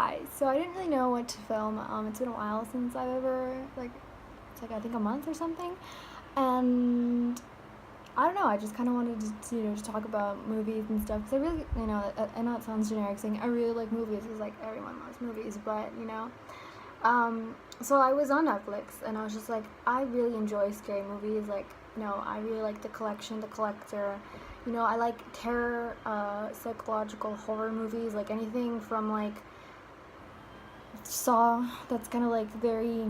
Hi. So I didn't really know what to film. It's been a while since I've ever it's like I think a month or something, and I don't know. I just kind of wanted to talk about movies and stuff because I really I know it sounds generic saying I really like movies because like everyone loves movies, but so I was on Netflix and I was just like I really enjoy scary movies. I really like The Collection, The Collector. I like terror, psychological horror movies, like anything from like Saw that's kind of like very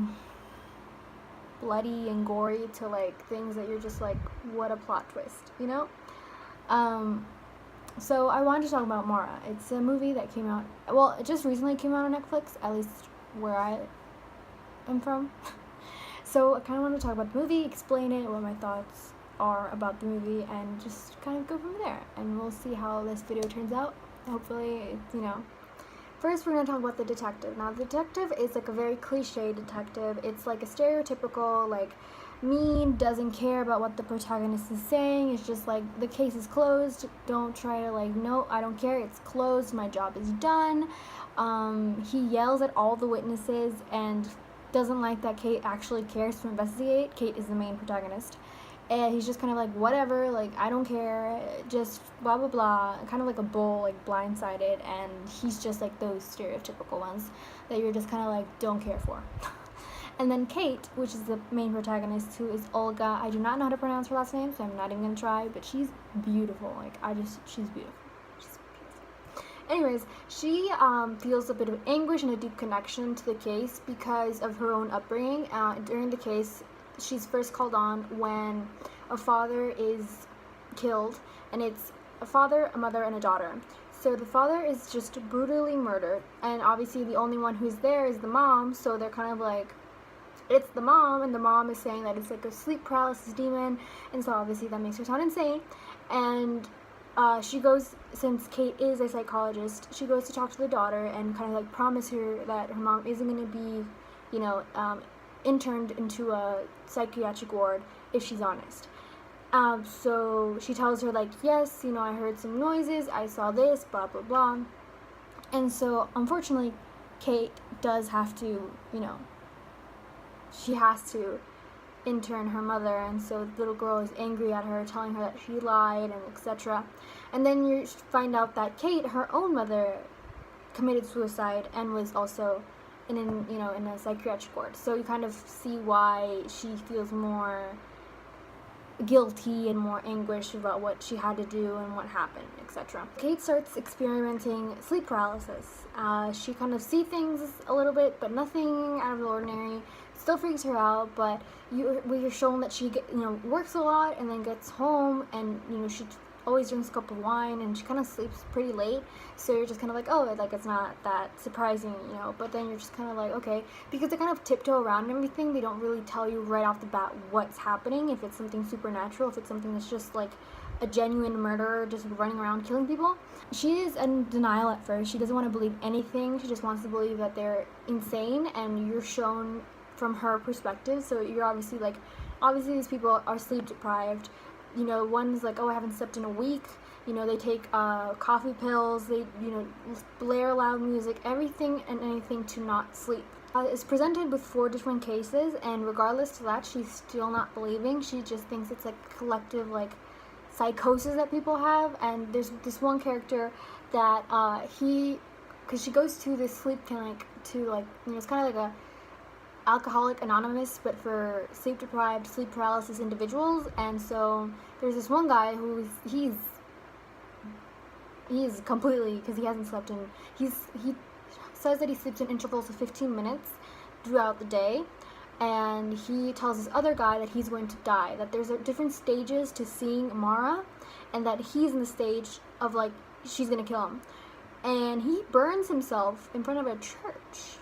bloody and gory to like things that you're just like, what a plot twist. Um, so I wanted to talk about Mara. It's a movie that came out, well, it just recently came out on Netflix, at least where I am from. So I kind of want to talk about the movie, explain it, what my thoughts are about the movie, and just kind of go from there. And we'll see how this video turns out. Hopefully, first, we're going to talk about the detective. Now, the detective is like a very cliche detective. It's like a stereotypical, like, mean, doesn't care about what the protagonist is saying. It's just like, the case is closed. Don't try to, like, no, I don't care. It's closed. My job is done. He yells at all the witnesses and doesn't like that Kate actually cares to investigate. Kate is the main protagonist. And he's just kind of like, whatever, like, I don't care, just blah, blah, blah, kind of like a bull, like, blindsided, and he's just, like, those stereotypical ones that you're just kind of, like, don't care for. And then Kate, which is the main protagonist, who is Olga. I do not know how to pronounce her last name, so I'm not even going to try, but she's beautiful. She's beautiful. She's beautiful. Anyways, she feels a bit of anguish and a deep connection to the case because of her own upbringing. During the case, she's first called on when a father is killed, and it's a father, a mother, and a daughter. So the father is just brutally murdered, and obviously the only one who's there is the mom, so they're kind of like, it's the mom, and the mom is saying that it's like a sleep paralysis demon, and so obviously that makes her sound insane. And she goes, since Kate is a psychologist, she goes to talk to the daughter and kind of like promise her that her mom isn't going to be, interned into a psychiatric ward if she's honest. So she tells her like, yes, I heard some noises, I saw this, blah, blah, blah. And so, unfortunately, Kate does have to, she has to intern her mother, and so the little girl is angry at her, telling her that she lied and etc. And then you find out that Kate, her own mother, committed suicide and was also in a psychiatric ward. So you kind of see why she feels more guilty and more anguish about what she had to do and what happened, etc. Kate starts experimenting sleep paralysis. She kind of sees things a little bit, but nothing out of the ordinary. Still freaks her out, but you're shown that she works a lot and then gets home, and she always drinks a cup of wine, and she kind of sleeps pretty late, so you're just kind of like, oh, like, it's not that surprising, but then you're just kind of like, okay, because they kind of tiptoe around everything. They don't really tell you right off the bat what's happening, if it's something supernatural, if it's something that's just like a genuine murderer just running around killing people. She is in denial at first. She doesn't want to believe anything. She just wants to believe that they're insane, and you're shown from her perspective, so you're obviously these people are sleep deprived. One's like, oh, I haven't slept in a week. They take coffee pills, they, blare loud music, everything and anything to not sleep. It's presented with 4 different cases, and regardless of that, she's still not believing. She just thinks it's like collective, like, psychosis that people have. And there's this one character that because she goes to this sleep clinic to, like, it's kind of like a Alcoholic Anonymous, but for sleep deprived, sleep paralysis individuals. And so there's this one guy who he's completely, because he hasn't slept in, he says that he sleeps in intervals of 15 minutes throughout the day, and he tells this other guy that he's going to die, that there's different stages to seeing Mara, and that he's in the stage of, like, she's gonna kill him, and he burns himself in front of a church.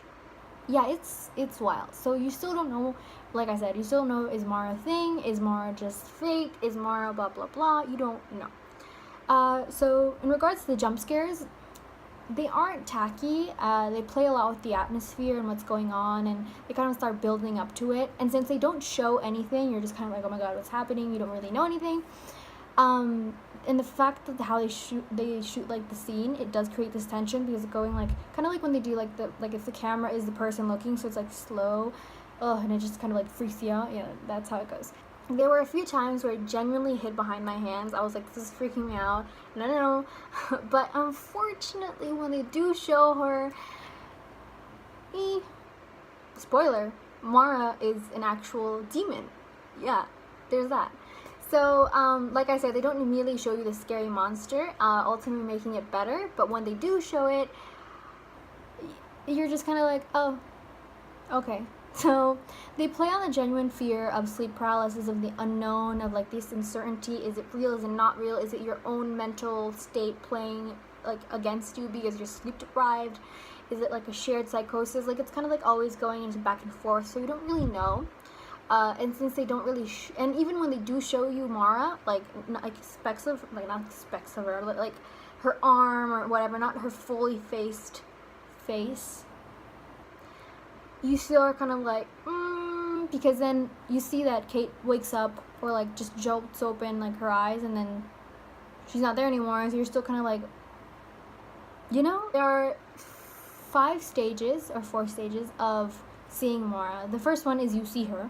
Yeah, it's wild. So you still don't know, like I said, you still don't know, is Mara a thing? Is Mara just fake? Is Mara blah, blah, blah? You don't know. So in regards to the jump scares, they aren't tacky. They play a lot with the atmosphere and what's going on, and they kind of start building up to it. And since they don't show anything, you're just kind of like, oh my god, what's happening? You don't really know anything. and the fact that how they shoot like the scene, it does create this tension because it's going like kind of like when they do like the like if the camera is the person looking, so it's like slow, and it just kind of like freaks you out. Yeah, that's how it goes. There were a few times where it genuinely hid behind my hands. I was like, this is freaking me out. No. But unfortunately, when they do show her, spoiler, Mara is an actual demon. Yeah, there's that. So, like I said, they don't immediately show you the scary monster, ultimately making it better. But when they do show it, you're just kind of like, oh, okay. So they play on the genuine fear of sleep paralysis, of the unknown, of like this uncertainty. Is it real? Is it not real? Is it your own mental state playing like against you because you're sleep deprived? Is it like a shared psychosis? Like it's kind of like always going into back and forth, so you don't really know. And since they don't really, and even when they do show you Mara, like not specks of her, like her arm or whatever, not her fully faced face, you still are kind of like, because then you see that Kate wakes up or like just jolts open like her eyes and then she's not there anymore, so you're still kind of like, there are 4 stages of seeing Mara. The first one is you see her.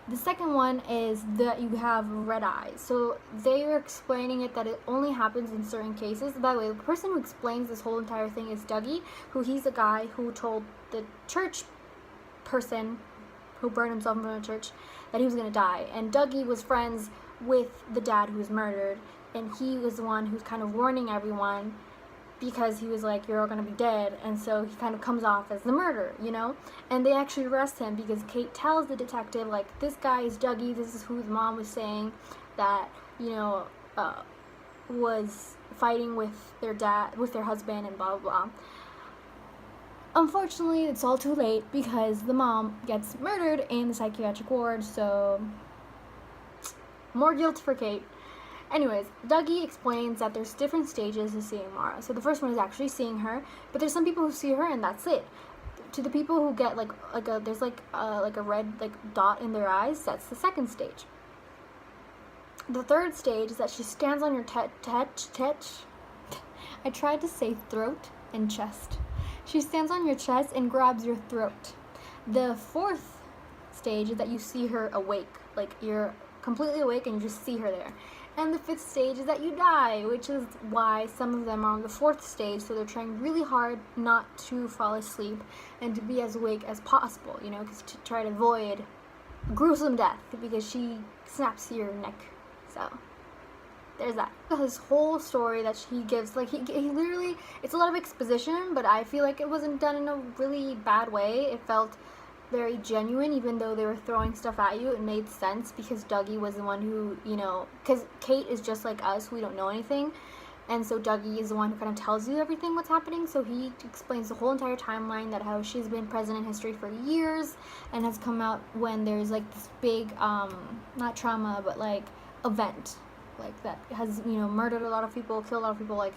The second one is that you have red eyes. So they are explaining it that it only happens in certain cases. By the way, the person who explains this whole entire thing is Dougie, he's a guy who told the church person who burned himself in front of the church that he was going to die. And Dougie was friends with the dad who was murdered, and he was the one who's kind of warning everyone because he was like, you're all going to be dead, and so he kind of comes off as the murderer, and they actually arrest him because Kate tells the detective, like, this guy is Dougie, this is who the mom was saying that, was fighting with their husband and blah, blah, blah. Unfortunately, it's all too late because the mom gets murdered in the psychiatric ward, so more guilt for Kate. Anyways, Dougie explains that there's different stages of seeing Mara. So the first one is actually seeing her, but there's some people who see her and that's it. To the people who get there's a red dot in their eyes, that's the second stage. The third stage is that she stands on your I tried to say throat and chest. She stands on your chest and grabs your throat. The fourth stage is that you see her awake, like you're completely awake and you just see her there. And the fifth stage is that you die, which is why some of them are on the fourth stage, so they're trying really hard not to fall asleep and to be as awake as possible, because to try to avoid gruesome death, because she snaps your neck. So there's that. His whole story that he gives, like he literally, it's a lot of exposition, but I feel like it wasn't done in a really bad way. It felt very genuine, even though they were throwing stuff at you. It made sense because Dougie was the one who, because Kate is just like us, we don't know anything, and so Dougie is the one who kind of tells you everything what's happening. So he explains the whole entire timeline, that how she's been present in history for years and has come out when there's like this big not trauma but like event like that has murdered a lot of people, killed a lot of people. Like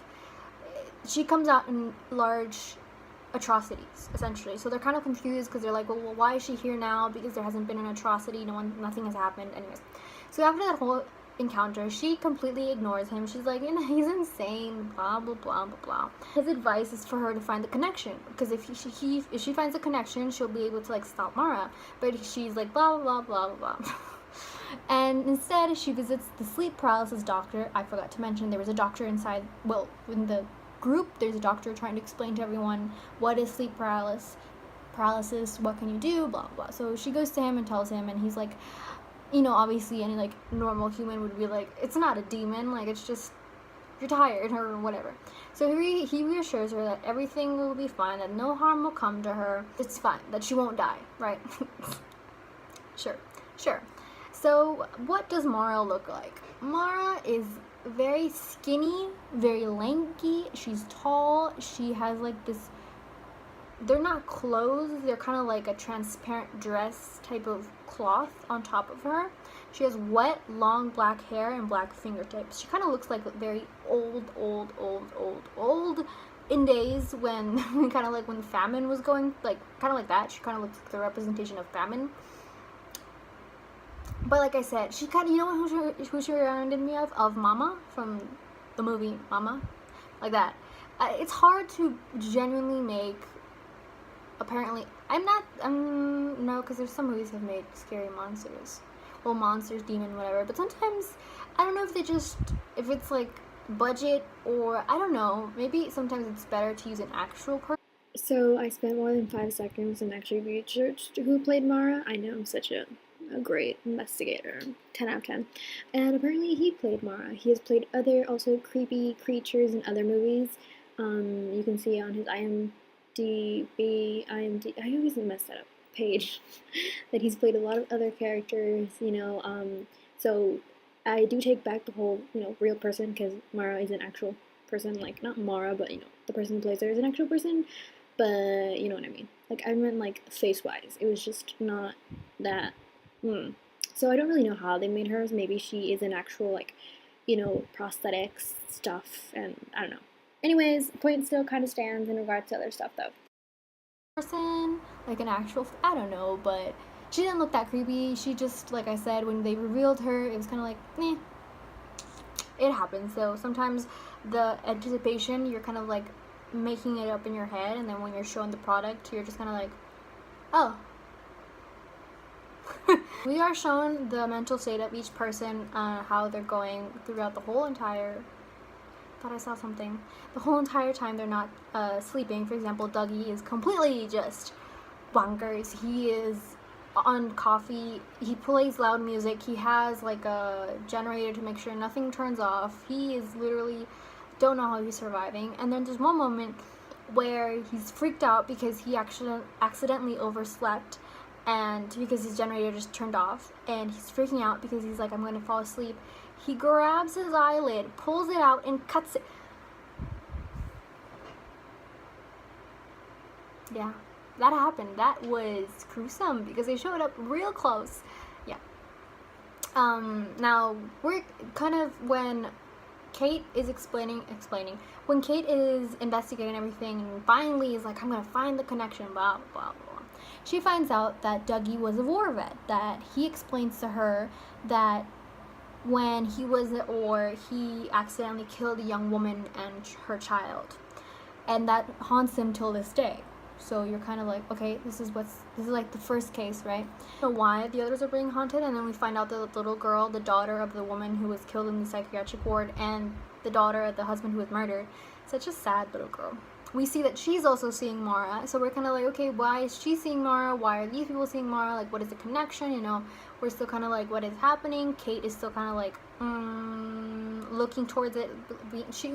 she comes out in large atrocities essentially, so they're kind of confused because they're like, well, why is she here now? Because there hasn't been an atrocity, nothing has happened. Anyways, so after that whole encounter, she completely ignores him. She's like, he's insane, blah blah blah blah blah. His advice is for her to find the connection, because if she finds the connection, she'll be able to like stop Mara. But she's like blah blah blah blah blah. And instead she visits the sleep paralysis doctor. I forgot to mention there was a doctor inside, in the group there's a doctor trying to explain to everyone what is sleep paralysis, what can you do, blah blah blah. So she goes to him and tells him, and he's like, obviously any like normal human would be like, it's not a demon, like it's just you're tired or whatever. So he reassures her that everything will be fine, that no harm will come to her, it's fine, that she won't die, right? Sure. So what does Mara look like? Mara is very skinny, very lanky, she's tall, she has like this, they're not clothes, they're kind of like a transparent dress type of cloth on top of her. She has wet, long black hair and black fingertips. She kind of looks like very old in days when kind of like when famine was going, like kind of like that. She kind of looks like the representation of famine. But like I said, she kind of, who she reminded me of Mama from the movie Mama, like that. It's hard to genuinely make. Apparently, no, because there's some movies that have made scary monsters. Well, monsters, demon, whatever. But sometimes, I don't know if it's like budget, or I don't know. Maybe sometimes it's better to use an actual person. So I spent more than 5 seconds and actually researched who played Mara. I know I'm such a great investigator. 10 out of 10. And apparently he played Mara. He has played other also creepy creatures in other movies. You can see on his IMDb, I always mess that up, page, that he's played a lot of other characters, so I do take back the whole, real person, because Mara is an actual person, like, not Mara, but, the person who plays her is an actual person, but, you know what I mean, like, I meant, like, face-wise, it was just not that, so I don't really know how they made hers. Maybe she is an actual, like, prosthetics stuff, and I don't know. Anyways, point still kind of stands in regards to other stuff, though. Person, like an actual, I don't know, but she didn't look that creepy. She just, like I said, when they revealed her, it was kind of like, it happens. So sometimes the anticipation, you're kind of like making it up in your head, and then when you're shown the product, you're just kind of like, oh. We are shown the mental state of each person, how they're going throughout the whole entire, thought I saw something, the whole entire time they're not sleeping. For example, Dougie is completely just bonkers. He is on coffee, he plays loud music, he has like a generator to make sure nothing turns off. He is literally, don't know how he's surviving. And then there's one moment where he's freaked out because he actually accidentally overslept, and because his generator just turned off, and he's freaking out because he's like, I'm going to fall asleep. He grabs his eyelid, pulls it out, and cuts it. Yeah, that happened. That was gruesome because they showed up real close. Yeah. Now, we're kind of, when Kate is explaining, when Kate is investigating everything and finally is like, I'm going to find the connection, blah, blah, blah. She finds out that Dougie was a war vet, that he explains to her that when he was at war, he accidentally killed a young woman and her child, and that haunts him till this day. So you're kind of like, okay, this is like the first case, right? I don't know why the others are being haunted, and then we find out that the little girl, the daughter of the woman who was killed in the psychiatric ward, and the daughter of the husband who was murdered, such a sad little girl. We see that she's also seeing Mara, so we're kind of like, okay, why is she seeing Mara? Why are these people seeing Mara? Like, what is the connection? We're still kind of like, what is happening? Kate is still kind of like, looking towards it.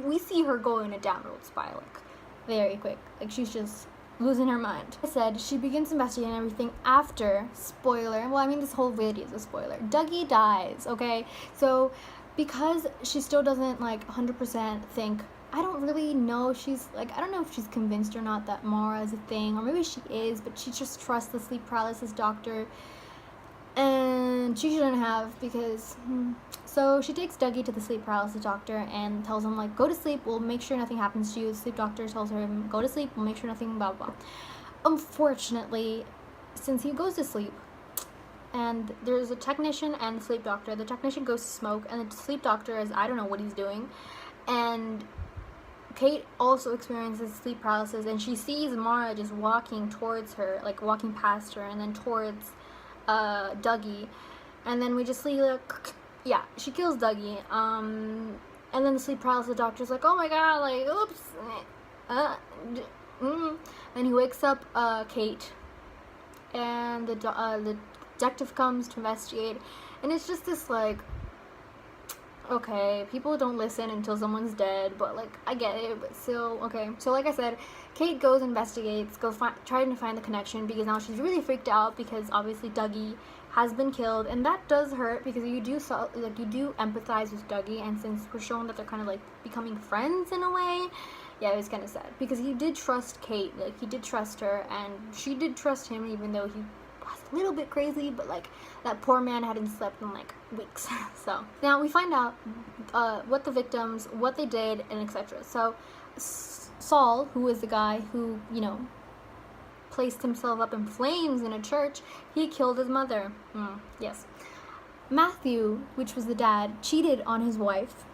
We see her go in a downward spiral, like, very quick. Like, she's just losing her mind. I said she begins investigating everything after, spoiler, well, I mean, this whole video is a spoiler, Dougie dies, okay? So, because she still doesn't, like, 100% think, I don't really know, I don't know if she's convinced or not that Mara is a thing, or maybe she is, but she just trusts the sleep paralysis doctor, and she shouldn't have, because, so she takes Dougie to the sleep paralysis doctor and tells him, like, go to sleep, we'll make sure nothing happens to you. The sleep doctor tells her, go to sleep, we'll make sure nothing, blah, blah. Unfortunately, since he goes to sleep, and there's a technician and the sleep doctor, the technician goes to smoke, and the sleep doctor is, I don't know what he's doing, and Kate also experiences sleep paralysis, and she sees Mara just walking towards her, like walking past her, and then towards Dougie, and then we just see, like, yeah, she kills Dougie, and then the sleep paralysis doctor's like, oh my god, like, oops, and he wakes up Kate, and the detective comes to investigate, and it's just this, like, okay, people don't listen until someone's dead, but, like, I get it, but still, okay. So, like I said, Kate goes, investigates, trying to find the connection, because now she's really freaked out, because obviously Dougie has been killed, and that does hurt, because you do empathize with Dougie, and since we're shown that they're kind of, like, becoming friends in a way, yeah, it was kind of sad, because he did trust Kate, like, he did trust her, and she did trust him, even though he was a little bit crazy, but, like, that poor man hadn't slept in, like, weeks. So now we find out what the victims, what they did, and etc. So Saul, who is the guy who, placed himself up in flames in a church, he killed his mother. Yes. Matthew, which was the dad, cheated on his wife,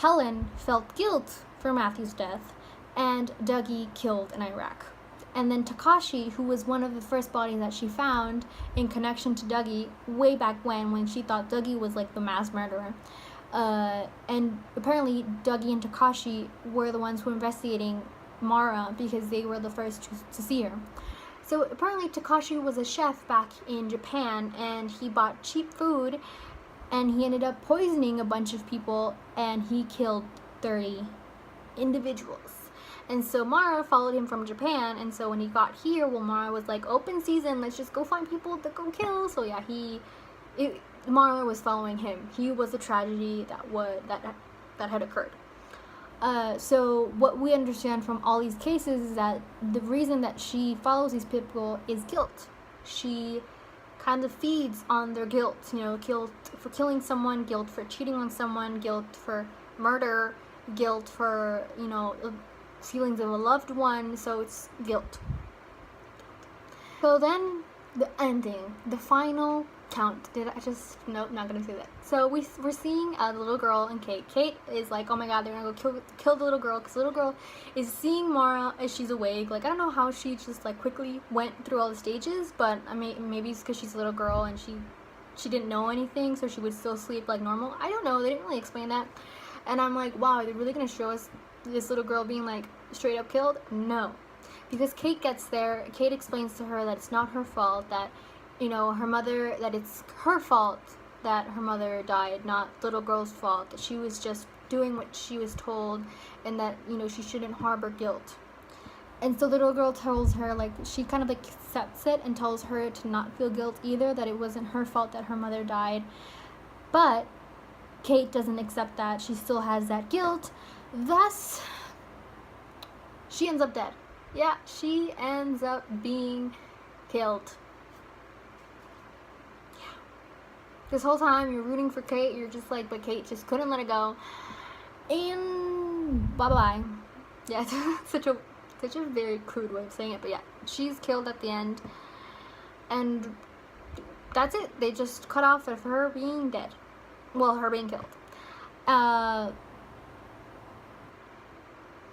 Helen felt guilt for Matthew's death, and Dougie killed in Iraq. And then Takashi, who was one of the first bodies that she found in connection to Dougie way back when she thought Dougie was like the mass murderer. And apparently Dougie and Takashi were the ones who were investigating Mara because they were the first to see her. So apparently Takashi was a chef back in Japan, and he bought cheap food, and he ended up poisoning a bunch of people, and he killed 30 individuals. And so Mara followed him from Japan, and so when he got here, well, Mara was like, open season, let's just go find people to go kill. So yeah, Mara was following him. He was the tragedy that had occurred. So what we understand from all these cases is that the reason that she follows these people is guilt. She kind of feeds on their guilt, guilt for killing someone, guilt for cheating on someone, guilt for murder, guilt for, feelings of a loved one. So it's guilt. So then the ending, the final count. Nope, not gonna say that. So we're seeing the little girl and Kate. Kate is like, oh my god, they're gonna go kill the little girl, because the little girl is seeing Mara as she's awake. Like, I don't know how she just like quickly went through all the stages, but I mean, maybe it's because she's a little girl and she didn't know anything, so she would still sleep like normal. I don't know, they didn't really explain that. And I'm like, wow, are they really gonna show us this little girl being like straight up killed? No, because Kate gets there. Kate explains to her that it's not her fault, that her mother, that it's her fault that her mother died, not the little girl's fault, that she was just doing what she was told, and that, she shouldn't harbor guilt. And so the little girl tells her, like, she kind of like accepts it and tells her to not feel guilt either, that it wasn't her fault that her mother died. But Kate doesn't accept that. She still has that guilt. Thus, she ends up dead. Yeah, she ends up being killed. This whole time you're rooting for Kate, you're just like, but Kate just couldn't let it go. And bye-bye. Yeah, such a very crude way of saying it, but yeah, she's killed at the end. And that's it. They just cut off of her being dead. Well, her being killed.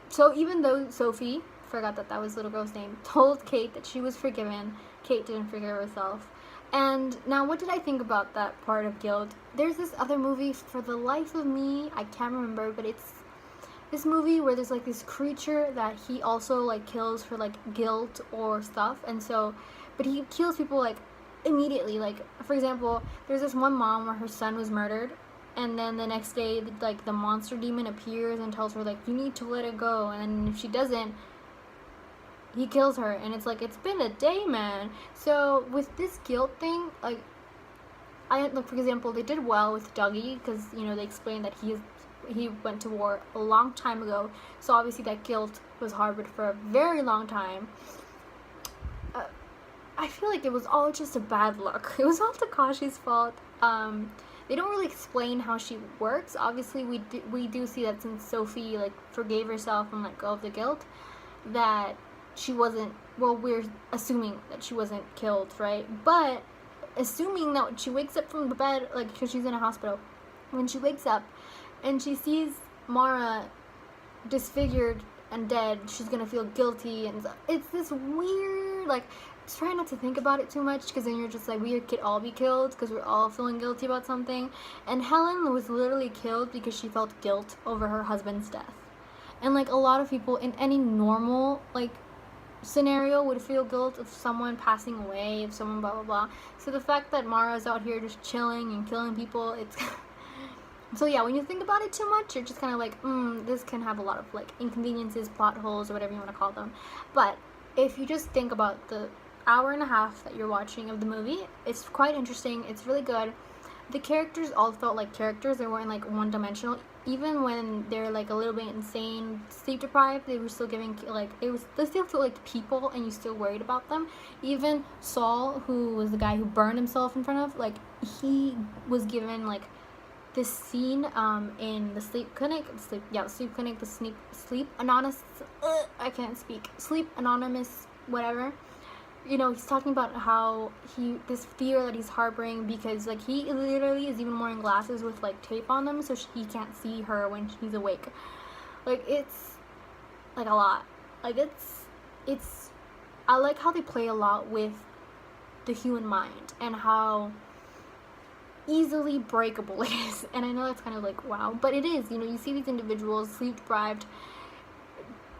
So even though Sophie, forgot that was the little girl's name, told Kate that she was forgiven, Kate didn't forgive herself. And now, what did I think about that part of guilt? There's this other movie, for the life of me, I can't remember, but it's this movie where there's like this creature that he also like kills for like guilt or stuff. And so, but he kills people like immediately. Like, for example, there's this one mom where her son was murdered, and then the next day, like, the monster demon appears and tells her, like, you need to let it go. And if she doesn't, he kills her. And it's like, it's been a day, man. So with this guilt thing, like, for example, they did well with Dougie, because they explained that he went to war a long time ago, so obviously that guilt was harbored for a very long time. I feel like it was all just a bad luck. It was all Takashi's fault. They don't really explain how she works. Obviously, we do see that since Sophie like forgave herself and let go of the guilt, that she wasn't. Well, we're assuming that she wasn't killed, right? But assuming that she wakes up from the bed, like, because she's in a hospital, when she wakes up and she sees Mara disfigured and dead, she's gonna feel guilty, and it's this weird, like, try not to think about it too much, because then you're just like, we could all be killed because we're all feeling guilty about something. And Helen was literally killed because she felt guilt over her husband's death. And like, a lot of people in any normal like scenario would feel guilt of someone passing away, of someone blah blah blah. So the fact that Mara's out here just chilling and killing people, it's so yeah, when you think about it too much, you're just kind of like, this can have a lot of like inconveniences, plot holes, or whatever you want to call them. But if you just think about the hour and a half that you're watching of the movie, it's quite interesting. It's really good. The characters all felt like characters. They weren't like one-dimensional. Even when they're like a little bit insane, sleep deprived, they were still giving like, they still feel like people, and you still worried about them. Even Saul, who was the guy who burned himself in front of, like, he was given like this scene in the sleep clinic, sleep anonymous, I can't speak, sleep anonymous, whatever. you know, he's talking about how this fear that he's harboring because, like, he literally is even wearing glasses with, like, tape on them so he can't see her when he's awake. Like, it's, like, a lot. Like, it's, I like how they play a lot with the human mind and how easily breakable it is. And I know that's kind of like, wow, but it is. You know, you see these individuals sleep deprived,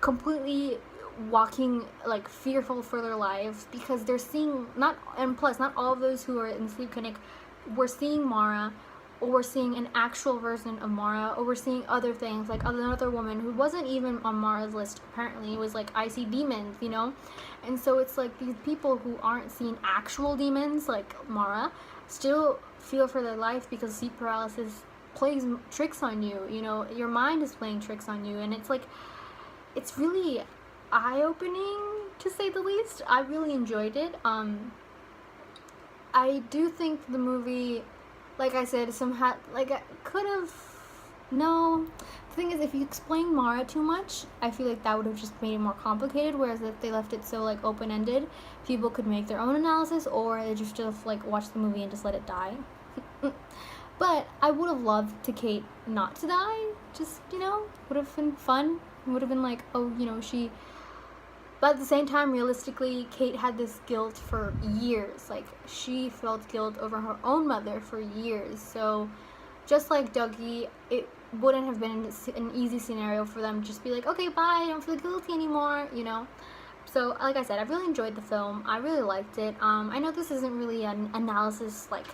completely walking like fearful for their lives because they're seeing not all of those who are in sleep clinic were seeing Mara, or we're seeing an actual version of Mara, or we're seeing other things, like another woman who wasn't even on Mara's list apparently. It was like, I see demons, you know? And so it's like these people who aren't seeing actual demons like Mara still feel for their life because sleep paralysis plays tricks on you, you know? Your mind is playing tricks on you, and it's like, it's really eye-opening to say the least. I really enjoyed it. I do think the movie, like I said, I could have, no. The thing is, if you explain Mara too much, I feel like that would have just made it more complicated, whereas if they left it so, like, open-ended, people could make their own analysis, or they just like, watch the movie and just let it die. But I would have loved Kate not to die, just, you know, would have been fun. It would have been like, oh, you know, but at the same time, realistically, Kate had this guilt for years. Like, she felt guilt over her own mother for years. So, just like Dougie, it wouldn't have been an easy scenario for them to just be like, okay, bye, I don't feel guilty anymore, you know? So, like I said, I really enjoyed the film. I really liked it. I know this isn't really an analysis, like,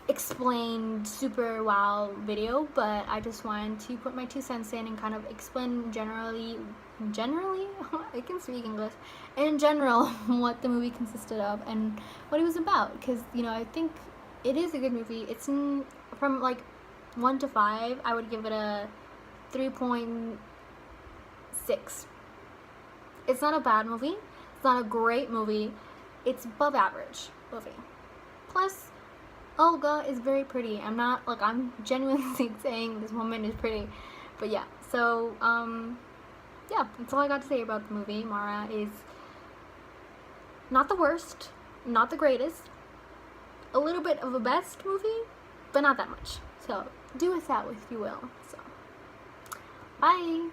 explained super wow video, but I just wanted to put my 2 cents in and kind of explain generally I can speak English, in general, what the movie consisted of and what it was about, because, you know, I think it is a good movie. It's from like 1 to 5, I would give it a 3.6. It's not a bad movie, it's not a great movie, it's above average movie. Plus, Olga is very pretty. I'm genuinely saying this woman is pretty. But yeah, so, yeah, that's all I got to say about the movie. Mara is not the worst, not the greatest, a little bit of a best movie, but not that much. So, do with that what you will. So, bye!